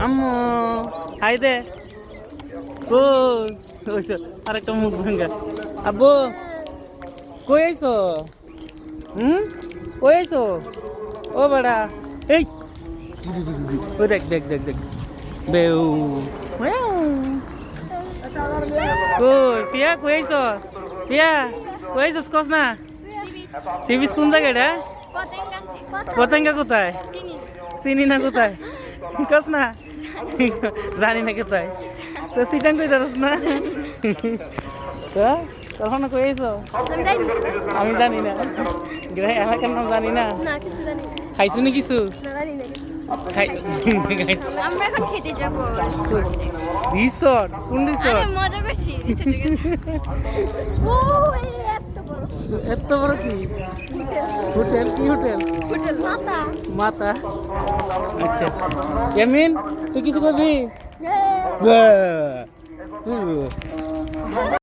আম্মু হাই দে। কই ওইছো আরেকটা মুখ ভাঙ্গা। আব্বু কই আইছো? কই আইছো? ও বেড়া এই ও দেখ দেখ দেখ দেখ বেউ কই পিয়া কই আইছো? পিয়া কই আইছোস কস না? সিবিস কোন জায়গা এটা? পতেঙ্গা কোথায়? চিনি না কোথায়? কস না? জানি না কোথায়। তো সিটাং কই যাস না? তো তখন কই আইছো? আমি জানি না। এলাকার নাম জানি না। খাইছো নি কিছু? আমরা এখন খেতে যাবো। রিসর্ট? কোন রিসর্ট? আরে মজা করছি রিসর্টে গেছে। ও এত বড় কি হোটেল? কি হোটেল? হোটেল মাতা। মাতা। আচ্ছা ইয়ামিন তুই কিছু কবি?